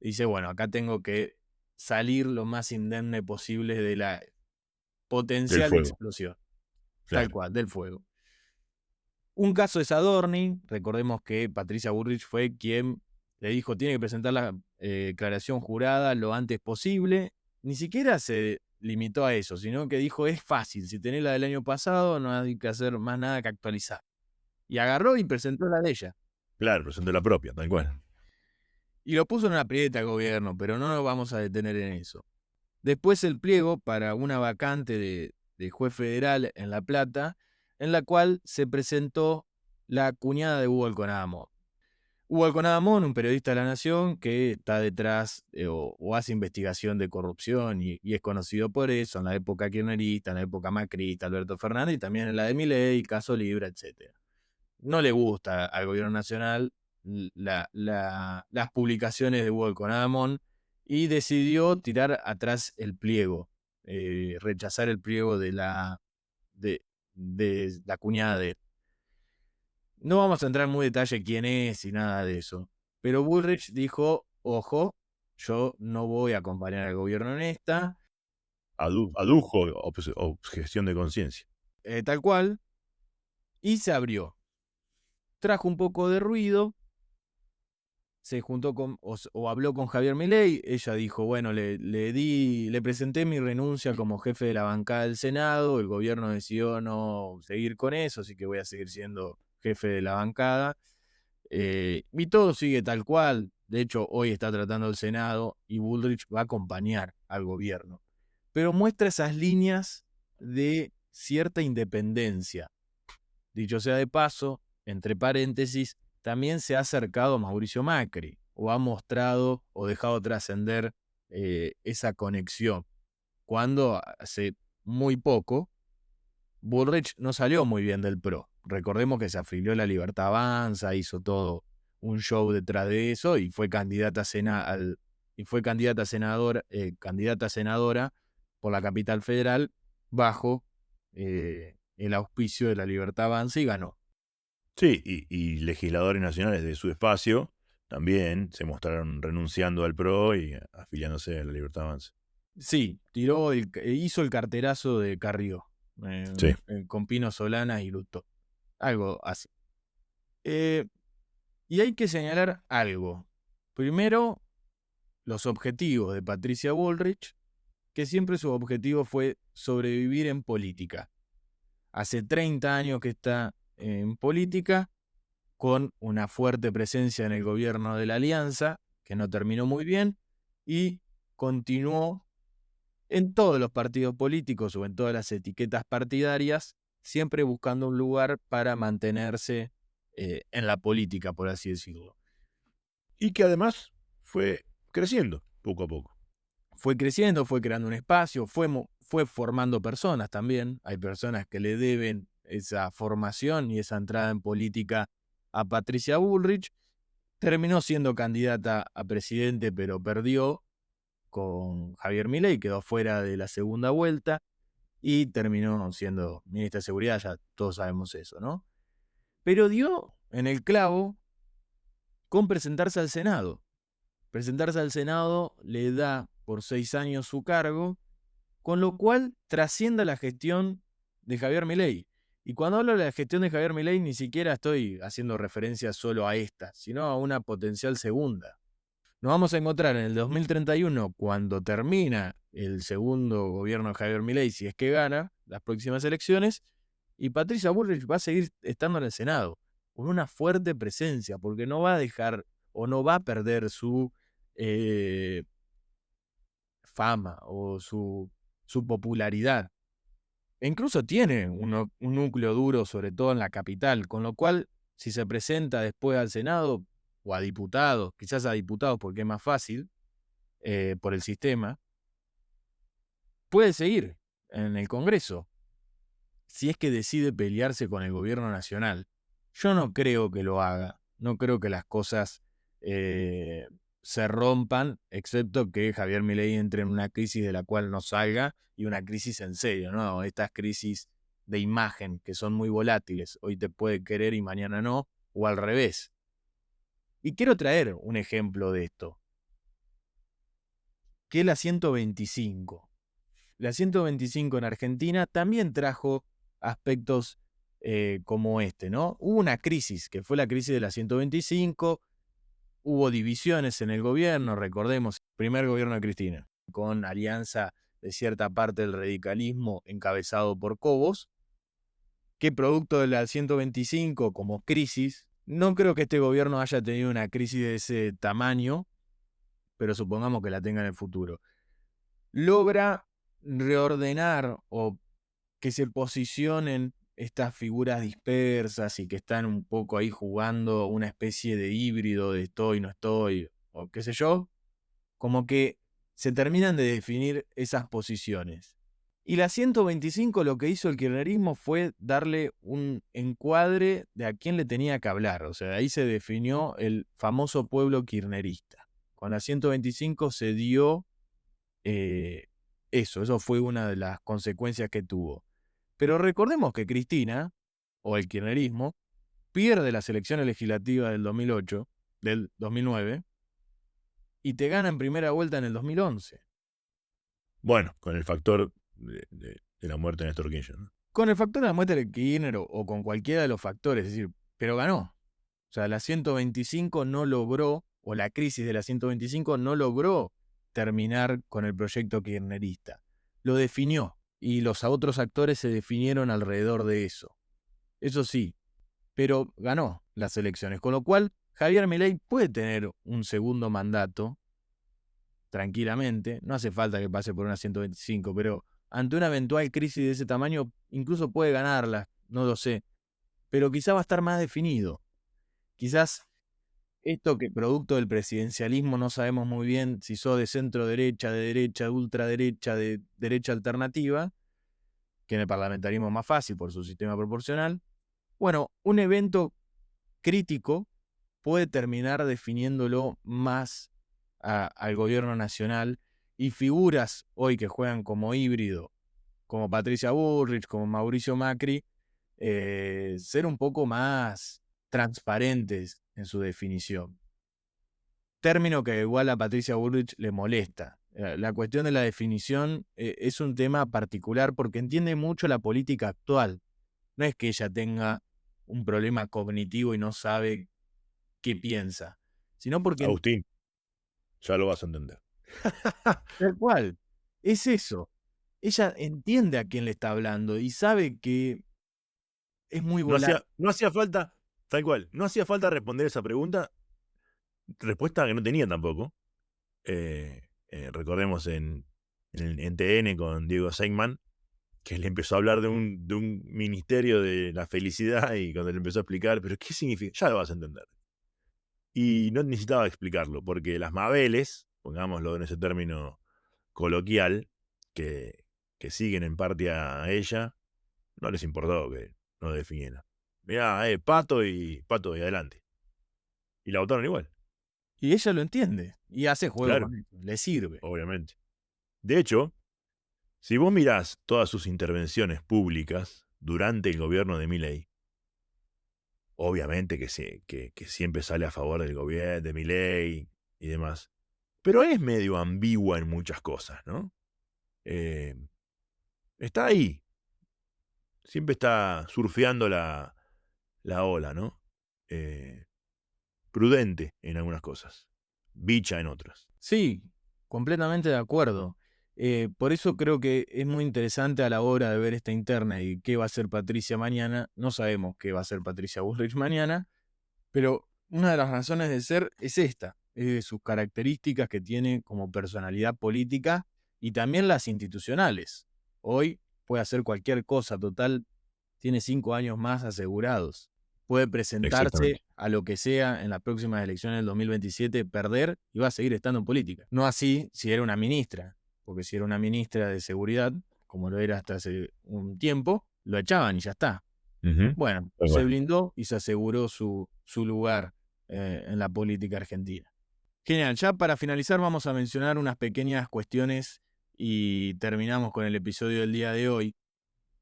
dice, bueno, acá tengo que salir lo más indemne posible de la Del potencial fuego. explosión. Tal Claro. cual, del fuego. Un caso es Adorni. Recordemos que Patricia Bullrich fue quien le dijo tiene que presentar la declaración jurada lo antes posible. Ni siquiera se limitó a eso, sino que dijo es fácil, si tenés la del año pasado no hay que hacer más nada que actualizar. Y agarró y presentó la de ella. Claro, presentó la propia, tal cual. Y lo puso en una aprieta al gobierno, pero no nos vamos a detener en eso. Después el pliego para una vacante de juez federal en La Plata, en la cual se presentó la cuñada de Hugo Alconadamón. Hugo Alconadamón, un periodista de La Nación que está detrás o hace investigación de corrupción y es conocido por eso en la época kirchnerista, en la época macrista, Alberto Fernández y también en la de Milei, Caso Libre, etc. No le gusta al gobierno nacional las publicaciones de Hugo Alconadamón y decidió tirar atrás el pliego, rechazar el pliego de la cuñada de él. No vamos a entrar en muy detalle quién es y nada de eso, pero Bullrich dijo, ojo, yo no voy a acompañar al gobierno en esta, Adujo objeción de conciencia. tal cual, y se abrió. Trajo un poco de ruido, se juntó con o habló con Javier Milei, ella dijo, bueno, le presenté mi renuncia como jefe de la bancada del Senado, el gobierno decidió no seguir con eso, así que voy a seguir siendo jefe de la bancada. Y todo sigue tal cual, de hecho hoy está tratando el Senado y Bullrich va a acompañar al gobierno, pero muestra esas líneas de cierta independencia. Dicho sea de paso, entre paréntesis, también se ha acercado a Mauricio Macri, o ha mostrado o dejado trascender esa conexión. Cuando hace muy poco, Bullrich no salió muy bien del PRO. Recordemos que se afilió a La Libertad Avanza, hizo todo un show detrás de eso y fue candidata a senadora por la capital federal bajo el auspicio de La Libertad Avanza y ganó. Sí, y legisladores nacionales de su espacio también se mostraron renunciando al PRO y afiliándose a la Libertad Avanza. Sí, hizo el carterazo de Carrió, Sí. con Pino Solanas y Lutó. Algo así. Y hay que señalar algo. Primero, los objetivos de Patricia Bullrich, que siempre su objetivo fue sobrevivir en política. Hace 30 años que está en política, con una fuerte presencia en el gobierno de la Alianza, que no terminó muy bien, y continuó en todos los partidos políticos o en todas las etiquetas partidarias, siempre buscando un lugar para mantenerse en la política, por así decirlo. Y que además fue creciendo poco a poco. Fue creciendo, fue creando un espacio, fue formando personas también. Hay personas que le deben esa formación y esa entrada en política a Patricia Bullrich. Terminó siendo candidata a presidente, pero perdió con Javier Milei, quedó fuera de la segunda vuelta y terminó siendo ministra de Seguridad, ya todos sabemos eso, ¿no? Pero dio en el clavo con presentarse al Senado. Presentarse al Senado le da por 6 años su cargo, con lo cual trasciende la gestión de Javier Milei. Y cuando hablo de la gestión de Javier Milei, ni siquiera estoy haciendo referencia solo a esta, sino a una potencial segunda. Nos vamos a encontrar en el 2031, cuando termina el segundo gobierno de Javier Milei, si es que gana las próximas elecciones, y Patricia Bullrich va a seguir estando en el Senado, con una fuerte presencia, porque no va a dejar o no va a perder su fama o su popularidad. E incluso tiene un núcleo duro, sobre todo en la capital, con lo cual, si se presenta después al Senado o a diputados, quizás a diputados porque es más fácil por el sistema, puede seguir en el Congreso si es que decide pelearse con el gobierno nacional. Yo no creo que lo haga, no creo que las cosas se rompan, excepto que Javier Milei entre en una crisis de la cual no salga, y una crisis en serio, ¿no? Estas crisis de imagen que son muy volátiles, hoy te puede querer y mañana no, o al revés. Y quiero traer un ejemplo de esto, que es la 125. La 125 en Argentina también trajo aspectos como este, ¿no? Hubo una crisis, que fue la crisis de la 125, hubo divisiones en el gobierno, recordemos, el primer gobierno de Cristina, con alianza de cierta parte del radicalismo encabezado por Cobos, que producto de la 125 como crisis, no creo que este gobierno haya tenido una crisis de ese tamaño, pero supongamos que la tenga en el futuro, logra reordenar o que se posicionen estas figuras dispersas y que están un poco ahí jugando una especie de híbrido de estoy, no estoy, o qué sé yo, como que se terminan de definir esas posiciones. Y la 125 lo que hizo el kirchnerismo fue darle un encuadre de a quién le tenía que hablar. O sea, ahí se definió el famoso pueblo kirchnerista. Con la 125 se dio eso fue una de las consecuencias que tuvo. Pero recordemos que Cristina, o el kirchnerismo, pierde las elecciones legislativas del 2008, del 2009, y te gana en primera vuelta en el 2011. Bueno, con el factor de la muerte de Néstor Kirchner, ¿no? Con el factor de la muerte de Kirchner o con cualquiera de los factores, es decir, pero ganó. O sea, la 125 no logró, o la crisis de la 125 no logró terminar con el proyecto kirchnerista. Lo definió, y los otros actores se definieron alrededor de eso. Eso sí, pero ganó las elecciones, con lo cual Javier Milei puede tener un segundo mandato tranquilamente, no hace falta que pase por una 125, pero ante una eventual crisis de ese tamaño incluso puede ganarla, no lo sé, pero quizás va a estar más definido. Quizás esto que producto del presidencialismo no sabemos muy bien si sos de centro derecha, de ultraderecha, de derecha alternativa, que en el parlamentarismo es más fácil por su sistema proporcional. Bueno, un evento crítico puede terminar definiéndolo más al gobierno nacional, y figuras hoy que juegan como híbrido, como Patricia Bullrich, como Mauricio Macri, ser un poco más transparentes en su definición. término que igual a Patricia Bullrich le molesta. La cuestión de la definición es un tema particular porque entiende mucho la política actual. No es que ella tenga un problema cognitivo y no sabe qué piensa, sino porque Agustín, ya lo vas a entender. tal cual, es eso. Ella entiende a quién le está hablando y sabe que es muy volátil. No hacía falta, tal cual, no hacía falta responder esa pregunta, respuesta que no tenía tampoco. Recordemos en TN con Diego Seigman, que le empezó a hablar de un ministerio de la felicidad y cuando le empezó a explicar, pero ¿qué significa? Ya lo vas a entender. Y no necesitaba explicarlo, porque las Mabeles, pongámoslo en ese término coloquial, que siguen en parte a ella, no les importó que no definiera. Mirá, Pato y adelante. Y la votaron igual, Y ella lo entiende y hace juego claro, con eso, le sirve. obviamente. De hecho, si vos mirás todas sus intervenciones públicas durante el gobierno de Milei, obviamente que siempre sale a favor del gobierno de Milei y demás, pero es medio ambigua en muchas cosas, ¿no? Está ahí, siempre está surfeando la ola, ¿no? Prudente en algunas cosas, bicha en otras. Sí, completamente de acuerdo. Por eso creo que es muy interesante a la hora de ver esta interna y qué va a hacer Patricia mañana. No sabemos qué va a hacer Patricia Bullrich mañana, pero una de las razones de ser es esta, es de sus características que tiene como personalidad política y también las institucionales. Hoy puede hacer cualquier cosa, total, tiene 5 años más asegurados. Puede presentarse Exactamente. a lo que sea en las próximas elecciones del 2027, perder y va a seguir estando en política. No así si era una ministra, porque si era una ministra de seguridad, como lo era hasta hace un tiempo, lo echaban y ya está. Bueno, Tal se cual. blindó y se aseguró su lugar en la política argentina. Genial, ya para finalizar vamos a mencionar unas pequeñas cuestiones y terminamos con el episodio del día de hoy.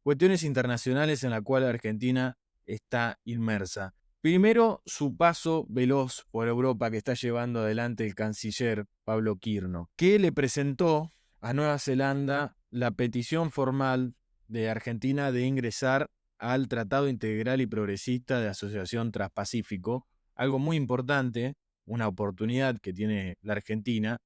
Cuestiones internacionales en la cual Argentina está inmersa. Primero, su paso veloz por Europa que está llevando adelante el canciller Pablo Quirno, que le presentó a Nueva Zelanda la petición formal de Argentina de ingresar al Tratado Integral y Progresista de Asociación Transpacífico, algo muy importante, una oportunidad que tiene la Argentina,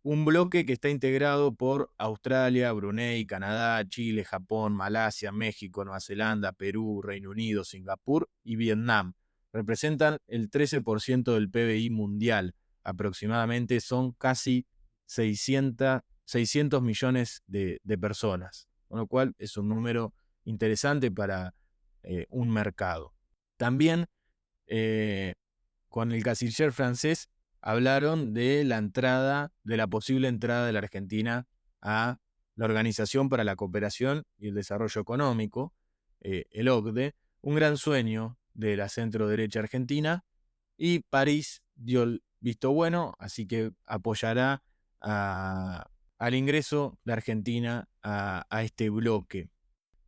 un bloque que está integrado por Australia, Brunei, Canadá, Chile, Japón, Malasia, México, Nueva Zelanda, Perú, Reino Unido, Singapur y Vietnam. Representan el 13% del PBI mundial. Aproximadamente son casi 600 millones de personas, con lo cual es un número interesante para un mercado. También con el canciller francés hablaron de la posible entrada de la Argentina a la Organización para la Cooperación y el Desarrollo Económico, el OCDE, un gran sueño de la centro derecha argentina, y París dio el visto bueno, así que apoyará al ingreso de Argentina a este bloque.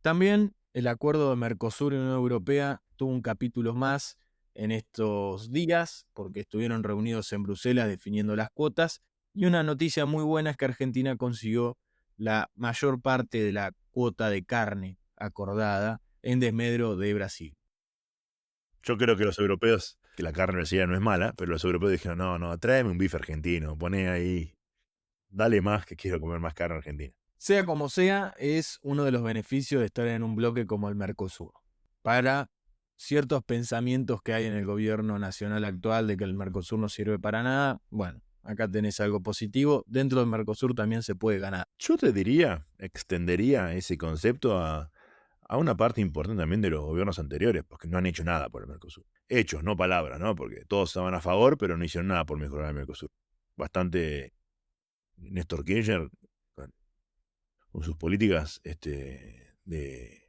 También el acuerdo de Mercosur y Unión Europea tuvo un capítulo más en estos días, porque estuvieron reunidos en Bruselas definiendo las cuotas, y una noticia muy buena es que Argentina consiguió la mayor parte de la cuota de carne acordada en desmedro de Brasil. Yo creo que los europeos, que la carne brasileña no es mala, pero los europeos dijeron, no, tráeme un bife argentino, poné ahí, dale más que quiero comer más carne argentina. Sea como sea, es uno de los beneficios de estar en un bloque como el Mercosur. Para ciertos pensamientos que hay en el gobierno nacional actual de que el Mercosur no sirve para nada, bueno, acá tenés algo positivo. Dentro del Mercosur también se puede ganar. Yo te diría, extendería ese concepto a una parte importante también de los gobiernos anteriores, porque no han hecho nada por el Mercosur. Hechos, no palabras, ¿no? Porque todos estaban a favor, pero no hicieron nada por mejorar el Mercosur. Bastante Néstor Kirchner, con sus políticas de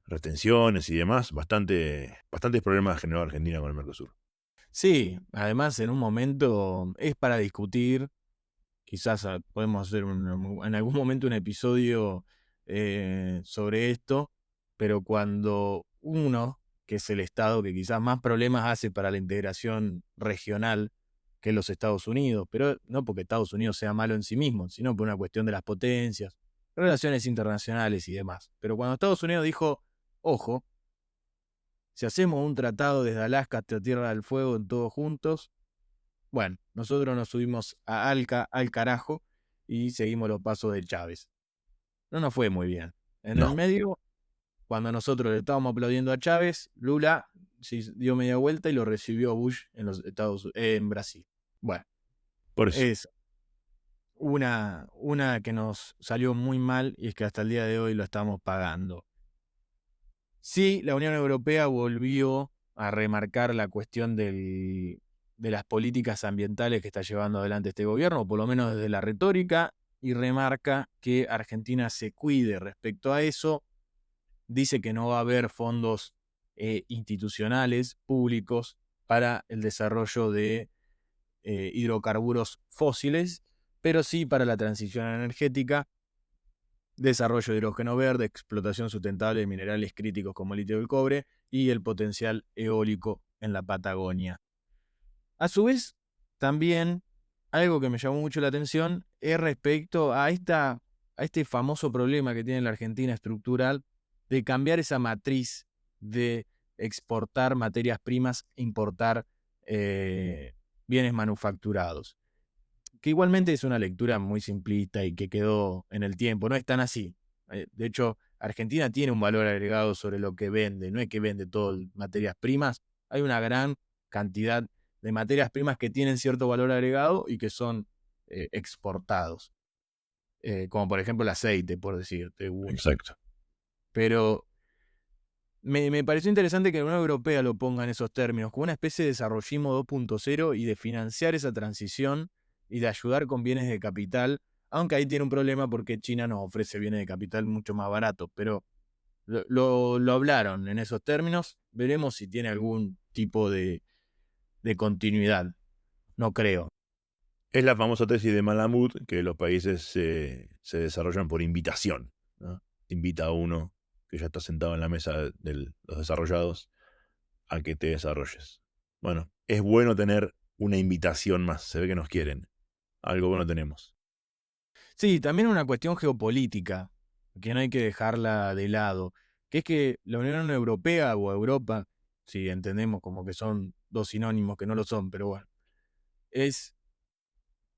retenciones y demás, bastantes problemas generó Argentina con el Mercosur. Sí, además en un momento es para discutir, quizás podemos hacer en algún momento un episodio sobre esto, pero cuando uno, que es el Estado que quizás más problemas hace para la integración regional, que es los Estados Unidos, pero no porque Estados Unidos sea malo en sí mismo, sino por una cuestión de las potencias, relaciones internacionales y demás. Pero cuando Estados Unidos dijo, ojo, si hacemos un tratado desde Alaska hasta Tierra del Fuego en todos juntos, bueno, nosotros nos subimos al carajo y seguimos los pasos de Chávez. No nos fue muy bien. En el No. medio, cuando nosotros le estábamos aplaudiendo a Chávez, Lula se dio media vuelta y lo recibió Bush en Brasil. Bueno, Por eso. es una que nos salió muy mal y es que hasta el día de hoy lo estamos pagando. Sí, la Unión Europea volvió a remarcar la cuestión de las políticas ambientales que está llevando adelante este gobierno, o por lo menos desde la retórica, y remarca que Argentina se cuide respecto a eso. Dice que no va a haber fondos institucionales, públicos, para el desarrollo de hidrocarburos fósiles, pero sí para la transición energética, desarrollo de hidrógeno verde, explotación sustentable de minerales críticos como el litio y el cobre y el potencial eólico en la Patagonia. A su vez, también algo que me llamó mucho la atención es respecto a este famoso problema que tiene la Argentina estructural de cambiar esa matriz de exportar materias primas, importar bienes manufacturados. Que igualmente es una lectura muy simplista y que quedó en el tiempo, no es tan así. De hecho, Argentina tiene un valor agregado sobre lo que vende, no es que vende todo materias primas, hay una gran cantidad de materias primas que tienen cierto valor agregado y que son exportados, como por ejemplo el aceite, por decirte uno. Exacto. Pero me pareció interesante que la Unión Europea lo ponga en esos términos, como una especie de desarrollismo 2.0 y de financiar esa transición y de ayudar con bienes de capital, aunque ahí tiene un problema porque China nos ofrece bienes de capital mucho más baratos, pero lo hablaron en esos términos. Veremos si tiene algún tipo de continuidad. No creo. Es la famosa tesis de Malamud que los países se desarrollan por invitación, ¿no? Invita a uno que ya está sentado en la mesa de los desarrollados a que te desarrolles. Bueno, es bueno tener una invitación más. Se ve que nos quieren. Algo bueno tenemos. Sí, también una cuestión geopolítica, que no hay que dejarla de lado, que es que la Unión Europea o Europa, si entendemos como que son dos sinónimos que no lo son, pero bueno,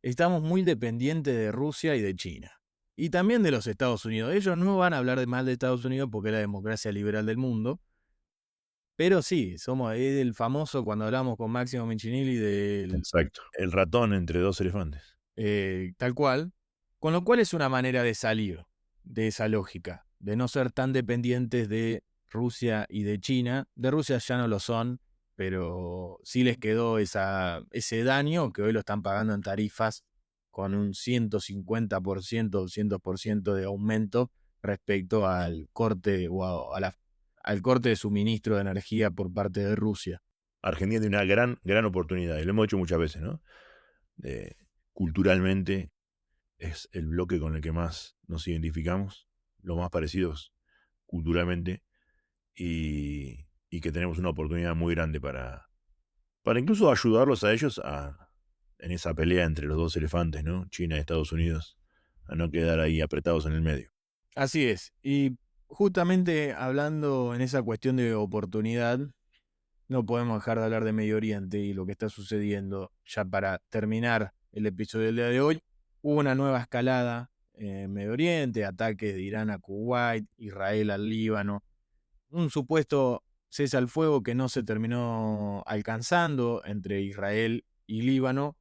estamos muy dependientes de Rusia y de China. Y también de los Estados Unidos. Ellos no van a hablar de mal de Estados Unidos porque es la democracia liberal del mundo. Pero sí, es el famoso, cuando hablamos con Máximo Mincinelli, Exacto. El ratón entre dos elefantes. tal cual. Con lo cual es una manera de salir de esa lógica, de no ser tan dependientes de Rusia y de China. De Rusia ya no lo son, pero sí les quedó ese daño que hoy lo están pagando en tarifas con un 150%, 200% de aumento respecto al corte al corte de suministro de energía por parte de Rusia. Argentina tiene una gran oportunidad, y lo hemos dicho muchas veces, ¿no? Culturalmente es el bloque con el que más nos identificamos, los más parecidos culturalmente, y que tenemos una oportunidad muy grande para incluso ayudarlos a ellos en esa pelea entre los dos elefantes, ¿no? China y Estados Unidos, a no quedar ahí apretados en el medio. Así es. Y justamente hablando en esa cuestión de oportunidad, no podemos dejar de hablar de Medio Oriente y lo que está sucediendo. Ya para terminar el episodio del día de hoy, hubo una nueva escalada en Medio Oriente, ataques de Irán a Kuwait, Israel al Líbano, un supuesto cese al fuego que no se terminó alcanzando entre Israel y Líbano,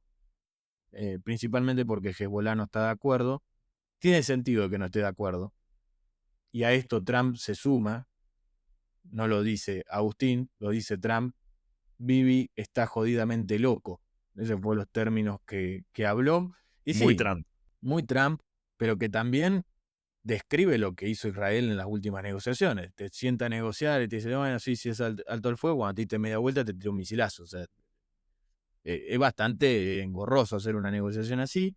principalmente porque Hezbollah no está de acuerdo. Tiene sentido que no esté de acuerdo. Y a esto Trump se suma, no lo dice Agustín, lo dice Trump. Bibi está jodidamente loco. Esos fueron los términos que habló. Y sí, Muy Trump. muy Trump, pero que también describe lo que hizo Israel en las últimas negociaciones. Te sienta a negociar y te dice, bueno, sí, si es alto el fuego, cuando a ti te media vuelta te tira un misilazo. O sea, es bastante engorroso hacer una negociación así.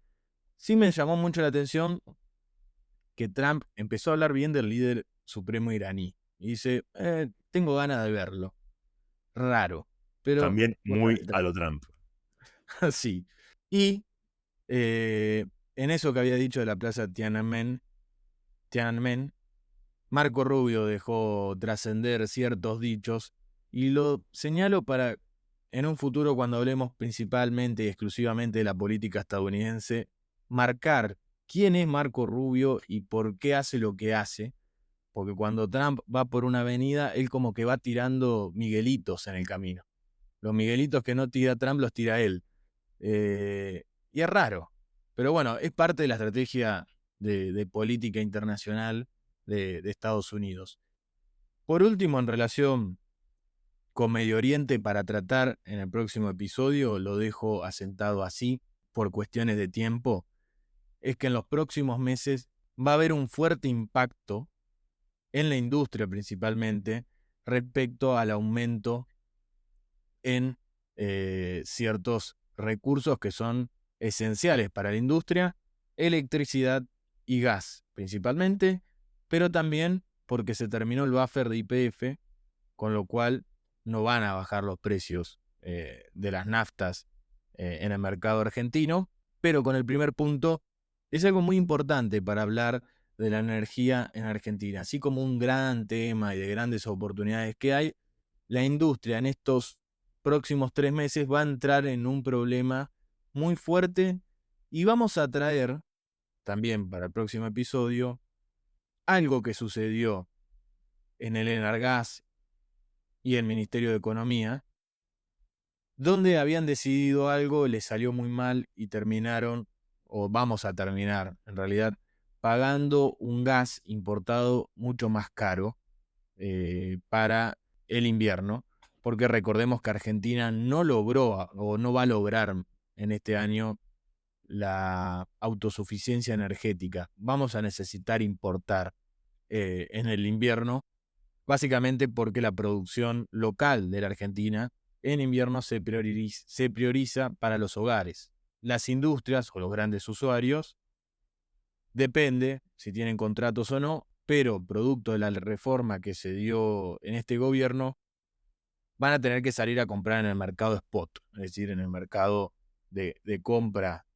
Sí me llamó mucho la atención que Trump empezó a hablar bien del líder supremo iraní. Y dice, tengo ganas de verlo. Raro. Pero También cosa muy de a lo Trump. Sí. Y en eso que había dicho de la plaza Tiananmen, Marco Rubio dejó trascender ciertos dichos y lo señalo para, en un futuro, cuando hablemos principalmente y exclusivamente de la política estadounidense, marcar quién es Marco Rubio y por qué hace lo que hace, porque cuando Trump va por una avenida, él como que va tirando miguelitos en el camino. Los miguelitos que no tira Trump los tira él. Y es raro, pero bueno, es parte de la estrategia de política internacional de Estados Unidos. Por último, en relación con Medio Oriente, para tratar en el próximo episodio, lo dejo asentado así por cuestiones de tiempo, es que en los próximos meses va a haber un fuerte impacto en la industria principalmente respecto al aumento en ciertos recursos que son esenciales para la industria, electricidad y gas principalmente, pero también porque se terminó el buffer de YPF, con lo cual no van a bajar los precios de las naftas en el mercado argentino. Pero con el primer punto es algo muy importante para hablar de la energía en Argentina. Así como un gran tema y de grandes oportunidades que hay, la industria en estos próximos 3 meses va a entrar en un problema muy fuerte y vamos a traer también para el próximo episodio algo que sucedió en el Enargas y el Ministerio de Economía, donde habían decidido algo, les salió muy mal y terminaron, o vamos a terminar en realidad, pagando un gas importado mucho más caro para el invierno, porque recordemos que Argentina no logró o no va a lograr en este año la autosuficiencia energética. Vamos a necesitar importar en el invierno, básicamente porque la producción local de la Argentina en invierno se prioriza para los hogares. Las industrias o los grandes usuarios, depende si tienen contratos o no, pero producto de la reforma que se dio en este gobierno, van a tener que salir a comprar en el mercado spot, es decir, en el mercado de compra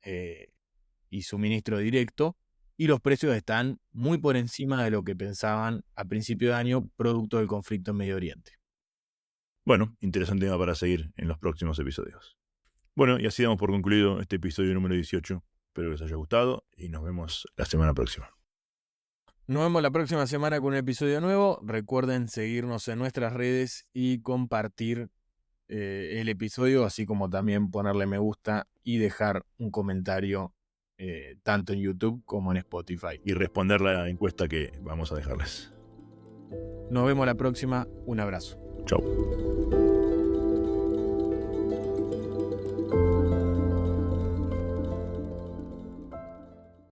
y suministro directo, y los precios están muy por encima de lo que pensaban a principio de año, producto del conflicto en Medio Oriente. Bueno, interesante tema para seguir en los próximos episodios. Bueno, y así damos por concluido este episodio número 18. Espero que les haya gustado y nos vemos la semana próxima. Nos vemos la próxima semana con un episodio nuevo. Recuerden seguirnos en nuestras redes y compartir el episodio, así como también ponerle me gusta y dejar un comentario tanto en YouTube como en Spotify. Y responder la encuesta que vamos a dejarles. Nos vemos la próxima. Un abrazo. Chau.